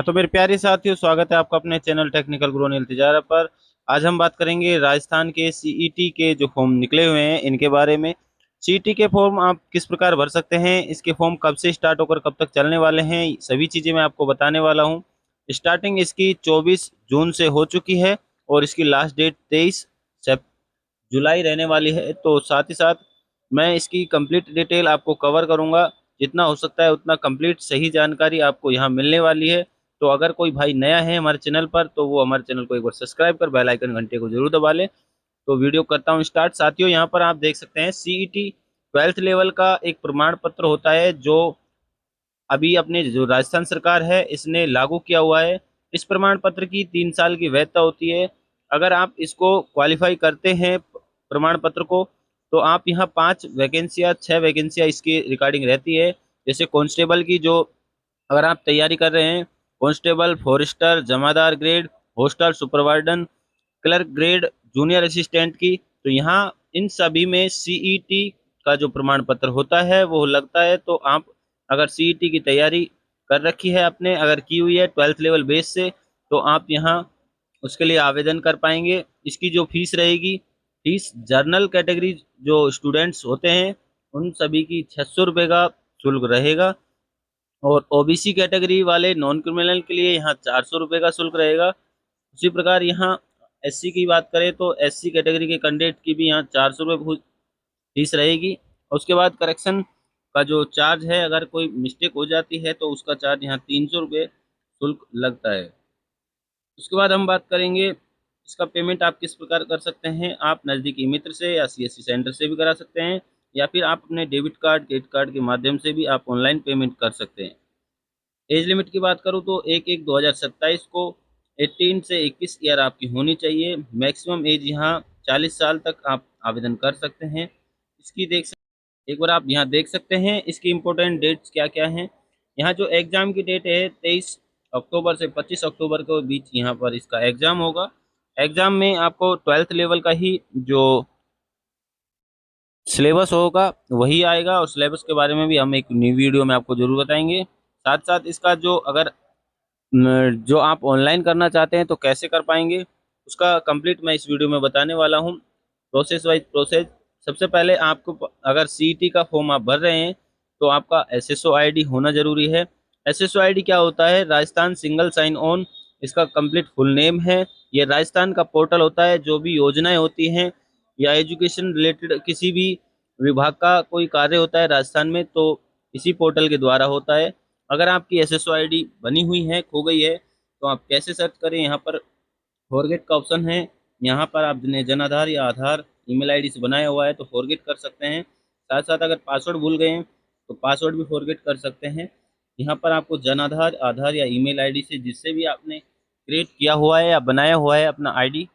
तो मेरे प्यारे साथियों, स्वागत है आपका अपने चैनल टेक्निकल ग्रो नील तिजारा पर। आज हम बात करेंगे राजस्थान के सीईटी के जो फॉर्म निकले हुए हैं इनके बारे में। सीईटी के फॉर्म आप किस प्रकार भर सकते हैं, इसके फॉर्म कब से स्टार्ट होकर कब तक चलने वाले हैं, सभी चीज़ें मैं आपको बताने वाला हूं। स्टार्टिंग इसकी 24 जून से हो चुकी है और इसकी लास्ट डेट 23 जुलाई रहने वाली है। तो साथ ही साथ मैं इसकी कंप्लीट डिटेल आपको कवर करूंगा। जितना हो सकता है उतना कंप्लीट सही जानकारी आपको यहाँ मिलने वाली है। तो अगर कोई भाई नया है हमारे चैनल पर तो वो हमारे चैनल को एक बार सब्सक्राइब कर बेल आइकन घंटे को जरूर दबा ले। तो वीडियो करता हूँ स्टार्ट। साथियों, यहाँ पर आप देख सकते हैं सीईटी 12th लेवल का एक प्रमाण पत्र होता है जो अभी अपने जो राजस्थान सरकार है इसने लागू किया हुआ है। इस प्रमाण पत्र की 3 साल की वैधता होती है। अगर आप इसको क्वालिफाई करते हैं प्रमाण पत्र को, तो आप यहाँ 5 वैकेंसियाँ 6 वैकेंसियाँ इसकी रिगार्डिंग रहती है। जैसे कांस्टेबल की जो अगर आप तैयारी कर रहे हैं, कांस्टेबल, फॉरेस्टर, जमादार grade, hostel super warden, clerk grade, junior assistant की, तो यहाँ इन सभी में सीईटी का जो प्रमाण पत्र होता है वो लगता है। तो आप अगर सीईटी की तैयारी कर रखी है आपने, अगर की हुई है 12th लेवल बेस से, तो आप यहाँ उसके लिए आवेदन कर पाएंगे। इसकी जो फीस रहेगी, फीस जर्नल कैटेगरी जो स्टूडेंट्स होते हैं उन सभी की 600 रुपये का शुल्क रहेगा। और ओबीसी कैटेगरी वाले नॉन क्रिमिनल के लिए यहाँ 400 रुपये का शुल्क रहेगा। उसी प्रकार यहाँ एससी की बात करें तो एससी कैटेगरी के कैंडिडेट की भी यहाँ 400 रुपये फीस रहेगी। और उसके बाद करेक्शन का जो चार्ज है, अगर कोई मिस्टेक हो जाती है तो उसका चार्ज यहाँ 300 रुपये शुल्क लगता है। उसके बाद हम बात करेंगे इसका पेमेंट आप किस प्रकार कर सकते हैं। आप नज़दीकी मित्र से या सीएससी सेंटर से भी करा सकते हैं, या फिर आप अपने डेबिट कार्ड क्रेडिट कार्ड के माध्यम से भी आप ऑनलाइन पेमेंट कर सकते हैं। एज लिमिट की बात करूँ तो 1/1/2027 को 18 से 21 ईयर आपकी होनी चाहिए। मैक्सिमम एज यहाँ 40 साल तक आप आवेदन कर सकते हैं। इसकी एक बार आप यहाँ देख सकते हैं इसकी इम्पोर्टेंट डेट्स क्या क्या हैं। यहाँ जो एग्ज़ाम की डेट है 23 अक्टूबर से 25 अक्टूबर के बीच यहाँ पर इसका एग्ज़ाम होगा। एग्ज़ाम में आपको 12th लेवल का ही जो सिलेबस होगा वही आएगा, और सिलेबस के बारे में भी हम एक न्यू वीडियो में आपको जरूर बताएंगे। साथ साथ इसका जो अगर जो आप ऑनलाइन करना चाहते हैं तो कैसे कर पाएंगे, उसका कंप्लीट मैं इस वीडियो में बताने वाला हूँ। Process wise process. सबसे पहले आपको अगर सीईटी का फॉर्म आप भर रहे हैं तो आपका एसएसओ आईडी होना जरूरी है। एसएसओ आईडी क्या होता है? राजस्थान सिंगल साइन ऑन, इसका कंप्लीट फुल नेम है। ये राजस्थान का पोर्टल होता है। जो भी योजनाएं होती हैं या एजुकेशन रिलेटेड किसी भी विभाग का कोई कार्य होता है राजस्थान में, तो इसी पोर्टल के द्वारा होता है। अगर आपकी एसएसओ आईडी बनी हुई है, खो गई है, तो आप कैसे सर्च करें? यहाँ पर फॉरगेट का ऑप्शन है। यहाँ पर आपने जन आधार या आधार ईमेल आईडी से बनाया हुआ है तो फॉरगेट कर सकते हैं। साथ साथ अगर पासवर्ड भूल गए हैं तो पासवर्ड भी फॉरगेट कर सकते हैं। यहाँ पर आपको जन आधार आधार या ईमेल आईडी से जिससे भी आपने क्रिएट किया हुआ है या बनाया हुआ है अपना आईडी,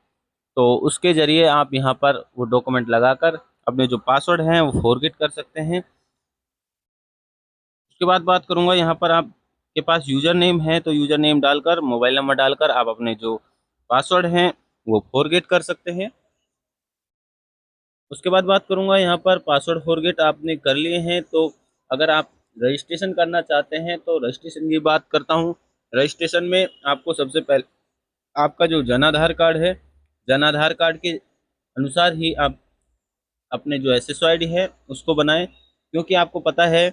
तो उसके जरिए आप यहाँ पर वो डॉक्यूमेंट लगाकर अपने जो पासवर्ड हैं वो फॉरगेट कर सकते हैं। उसके बाद बात करूंगा, यहाँ पर आपके पास यूजर नेम है तो यूजर नेम डालकर मोबाइल नंबर डालकर आप अपने जो पासवर्ड हैं वो फॉरगेट कर सकते हैं। उसके बाद बात करूंगा, यहाँ पर पासवर्ड फॉरगेट आपने कर लिए हैं तो अगर आप रजिस्ट्रेशन करना चाहते हैं तो रजिस्ट्रेशन की बात करता हूँ। रजिस्ट्रेशन में आपको सबसे पहले आपका जो जन आधार कार्ड है, जन आधार कार्ड के अनुसार ही आप अपने जो एसएसओ आईडी है उसको बनाएं, क्योंकि आपको पता है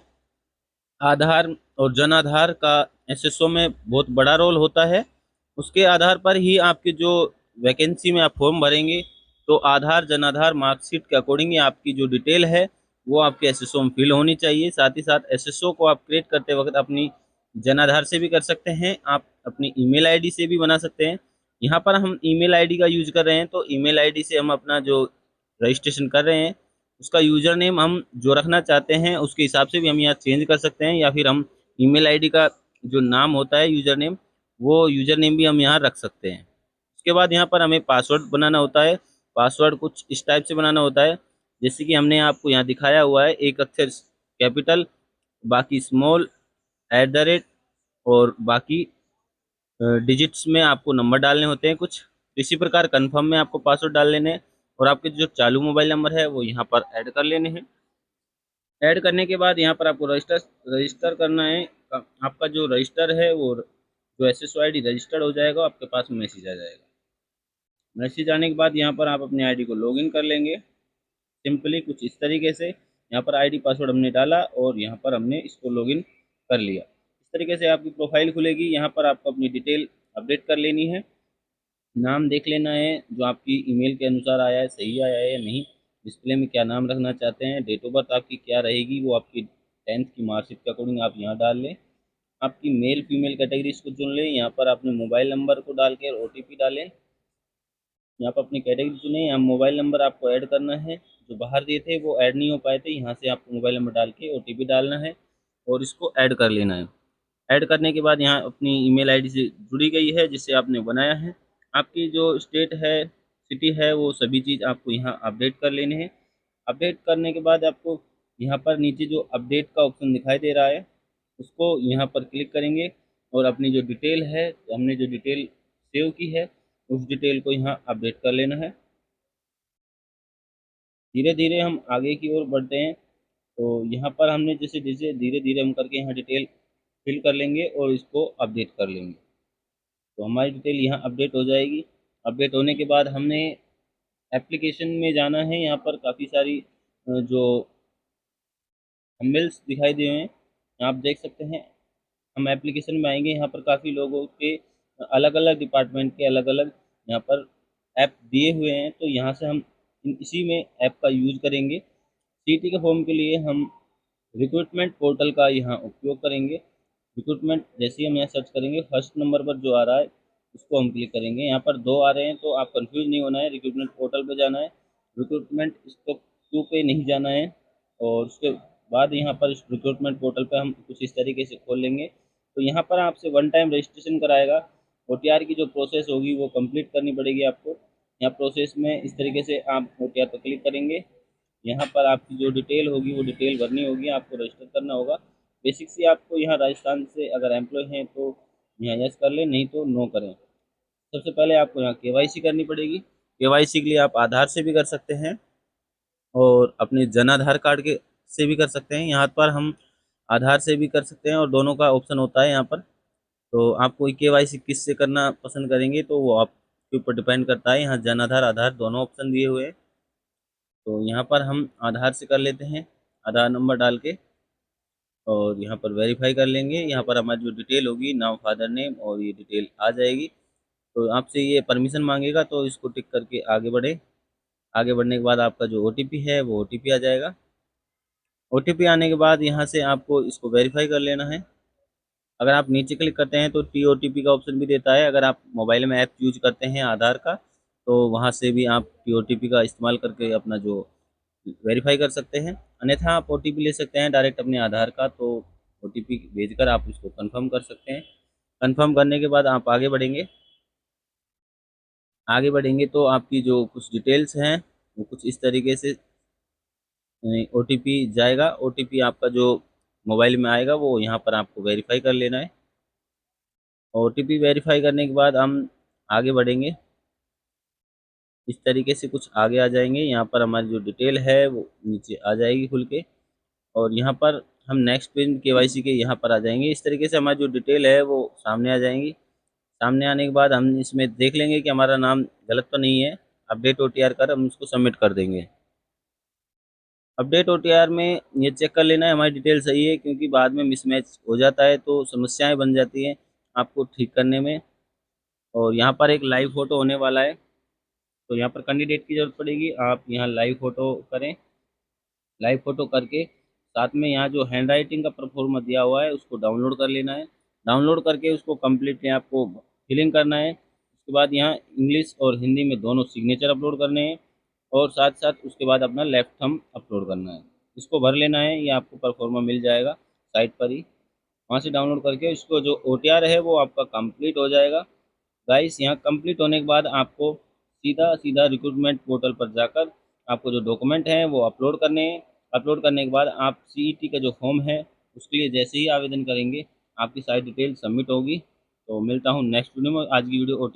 आधार और जन आधार का एसएसओ में बहुत बड़ा रोल होता है। उसके आधार पर ही आपके जो वैकेंसी में आप फॉर्म भरेंगे, तो आधार जन आधार मार्कशीट के अकॉर्डिंग ही आपकी जो डिटेल है वो आपके एसएसओ में फिल होनी चाहिए। साथ ही साथ एसएसओ को आप क्रिएट करते वक्त अपनी जन आधार से भी कर सकते हैं, आप अपनी ईमेल आईडी से भी बना सकते हैं। यहाँ पर हम ईमेल आईडी का यूज कर रहे हैं तो ईमेल आईडी से हम अपना जो रजिस्ट्रेशन कर रहे हैं उसका यूज़र नेम हम जो रखना चाहते हैं उसके हिसाब से भी हम यहाँ चेंज कर सकते हैं, या फिर हम ईमेल आईडी का जो नाम होता है यूज़र नेम, वो यूज़र नेम भी हम यहाँ रख सकते हैं। उसके बाद यहाँ पर हमें पासवर्ड बनाना होता है। पासवर्ड कुछ इस टाइप से बनाना होता है जैसे कि हमने आपको यहाँ दिखाया हुआ है, एक अक्षर कैपिटल, बाकी स्मॉल, @ और बाकी डिजिट्स में आपको नंबर डालने होते हैं कुछ। इसी प्रकार कन्फर्म में आपको पासवर्ड डाल लेने हैं और आपके जो चालू मोबाइल नंबर है वो यहाँ पर ऐड कर लेने हैं। ऐड करने के बाद यहाँ पर आपको रजिस्टर रजिस्टर करना है। आपका जो रजिस्टर है वो जो SSO ID रजिस्टर्ड हो जाएगा आपके पास मैसेज आ जाएगा। मैसेज आने के बाद यहाँ पर आप अपने आईडी को लॉगिन कर लेंगे सिंपली कुछ इस तरीके से। यहाँ पर आईडी पासवर्ड हमने डाला और यहाँ पर हमने इसको लॉगिन कर लिया। इस तरीके से आपकी प्रोफाइल खुलेगी। यहाँ पर आपको अपनी डिटेल अपडेट कर लेनी है। नाम देख लेना है जो आपकी ईमेल के अनुसार आया है, सही आया है या नहीं। डिस्प्ले में क्या नाम रखना चाहते हैं, डेट ऑफ बर्थ आपकी क्या रहेगी वो आपकी 10th की मार्कशीट के अकॉर्डिंग आप यहाँ डाल लें। आपकी मेल फीमेल कैटेगरी इसको चुन लें। यहाँ पर आपने मोबाइल नंबर को डाल के OTP डालें। यहाँ पर अपनी कैटेगरी चुने। यहाँ मोबाइल नंबर आपको ऐड करना है, जो बाहर दिए थे वो ऐड नहीं हो पाए थे। यहाँ से आपको मोबाइल नंबर डाल के OTP डालना है और इसको ऐड कर लेना है। ऐड करने के बाद यहाँ अपनी ईमेल आईडी से जुड़ी गई है जिससे आपने बनाया है। आपकी जो स्टेट है, सिटी है, वो सभी चीज़ आपको यहाँ अपडेट कर लेने हैं। अपडेट करने के बाद आपको यहाँ पर नीचे जो अपडेट का ऑप्शन दिखाई दे रहा है उसको यहाँ पर क्लिक करेंगे और अपनी जो डिटेल है, हमने जो डिटेल सेव की है उस डिटेल को यहाँ अपडेट कर लेना है। धीरे धीरे हम आगे की ओर बढ़ते हैं। तो यहाँ पर हमने जैसे जैसे धीरे धीरे हम करके यहाँ डिटेल फिल कर लेंगे और इसको अपडेट कर लेंगे तो हमारी डिटेल यहाँ अपडेट हो जाएगी। अपडेट होने के बाद हमने एप्लीकेशन में जाना है। यहाँ पर काफ़ी सारी जो थंबनेल्स दिखाई दे रहे हैं आप देख सकते हैं। हम एप्लीकेशन में आएंगे। यहाँ पर काफ़ी लोगों के अलग अलग डिपार्टमेंट के अलग अलग यहाँ पर ऐप दिए हुए हैं। तो यहाँ से हम इसी में ऐप का यूज़ करेंगे। CET के फॉर्म के लिए हम रिक्रूटमेंट पोर्टल का यहाँ उपयोग करेंगे। रिक्रूटमेंट जैसे ही हम यहाँ सर्च करेंगे फर्स्ट नंबर पर जो आ रहा है उसको हम क्लिक करेंगे। यहाँ पर 2 आ रहे हैं तो आप कंफ्यूज नहीं होना है। रिक्रूटमेंट पोर्टल पे जाना है, रिक्रूटमेंट स्टॉप 2 पे नहीं जाना है। और उसके बाद यहाँ पर इस रिक्रूटमेंट पोर्टल पे हम कुछ इस तरीके से खोल लेंगे। तो यहाँ पर आपसे 1 टाइम रजिस्ट्रेशन कराएगा। OTR की जो प्रोसेस होगी वो कंप्लीट करनी पड़ेगी आपको। यहाँ प्रोसेस में इस तरीके से आप OTR पर क्लिक करेंगे। यहाँ पर आपकी जो डिटेल होगी वो डिटेल भरनी होगी, आपको रजिस्टर करना होगा। बेसिक सी आपको यहाँ राजस्थान से अगर एम्प्लॉय हैं तो यहाँ यस कर लें, नहीं तो नो करें। सबसे पहले आपको यहाँ KYC करनी पड़ेगी। KYC के लिए आप आधार से भी कर सकते हैं और अपने जन आधार कार्ड के से भी कर सकते हैं। यहाँ पर हम आधार से भी कर सकते हैं और दोनों का ऑप्शन होता है यहाँ पर। तो आप कोई KYC किस से करना पसंद करेंगे तो वो आपके ऊपर डिपेंड करता है। यहाँ जन आधार आधार दोनों ऑप्शन दिए हुए हैं। तो यहाँ पर हम आधार से कर लेते हैं, आधार नंबर डाल के और यहाँ पर वेरीफाई कर लेंगे। यहाँ पर हमारी जो डिटेल होगी नाम, फादर नेम और ये डिटेल आ जाएगी। तो आपसे ये परमिशन मांगेगा तो इसको टिक करके आगे बढ़े। आगे बढ़ने के बाद आपका जो OTP है वो OTP आ जाएगा। OTP आने के बाद यहाँ से आपको इसको वेरीफाई कर लेना है। अगर आप नीचे क्लिक करते हैं तो TOTP का ऑप्शन भी देता है। अगर आप मोबाइल में ऐप यूज करते हैं आधार का तो वहाँ से भी आप TOTP का इस्तेमाल करके अपना जो वेरीफाई कर सकते हैं। अन्यथा आप OTP ले सकते हैं डायरेक्ट अपने आधार का। तो OTP भेजकर आप इसको कंफर्म कर सकते हैं। कंफर्म करने के बाद आप आगे बढ़ेंगे। आगे बढ़ेंगे तो आपकी जो कुछ डिटेल्स हैं वो कुछ इस तरीके से OTP जाएगा। OTP आपका जो मोबाइल में आएगा वो यहाँ पर आपको वेरीफाई कर लेना है। OTP वेरीफाई करने के बाद हम आगे बढ़ेंगे। इस तरीके से कुछ आगे आ जाएंगे। यहाँ पर हमारी जो डिटेल है वो नीचे आ जाएगी खुल के और यहाँ पर हम नेक्स्ट पेज KYC के यहाँ पर आ जाएंगे। इस तरीके से हमारी जो डिटेल है वो सामने आ जाएंगी। सामने आने के बाद हम इसमें देख लेंगे कि हमारा नाम गलत तो नहीं है। अपडेट OTR कर हम उसको सबमिट कर देंगे। अपडेट OTR में ये चेक कर लेना है हमारी डिटेल सही है, क्योंकि बाद में मिसमैच हो जाता है तो समस्याएं बन जाती हैं आपको ठीक करने में। और यहाँ पर एक लाइव फ़ोटो होने वाला है तो यहाँ पर कैंडिडेट की ज़रूरत पड़ेगी। आप यहाँ लाइव फ़ोटो करें। लाइव फ़ोटो करके साथ में यहाँ जो हैंड राइटिंग का परफॉर्मा दिया हुआ है उसको डाउनलोड कर लेना है। डाउनलोड करके उसको कम्प्लीटली आपको फिलिंग करना है। उसके बाद यहाँ इंग्लिश और हिंदी में दोनों सिग्नेचर अपलोड करने हैं और साथ साथ उसके बाद अपना लेफ्ट थंब अपलोड करना है। इसको भर लेना है, ये आपको परफॉर्मा मिल जाएगा साइट पर ही। वहाँ से डाउनलोड करके इसको जो OTR है वो आपका कंप्लीट हो जाएगा। गाइस यहाँ कंप्लीट होने के बाद आपको सीधा सीधा रिक्रूटमेंट पोर्टल पर जाकर आपको जो डॉक्यूमेंट हैं वो अपलोड करने हैं। अपलोड करने के बाद आप CET का जो फॉर्म है उसके लिए जैसे ही आवेदन करेंगे आपकी सारी डिटेल सबमिट होगी। तो मिलता हूँ नेक्स्ट वीडियो में। आज की वीडियो OTR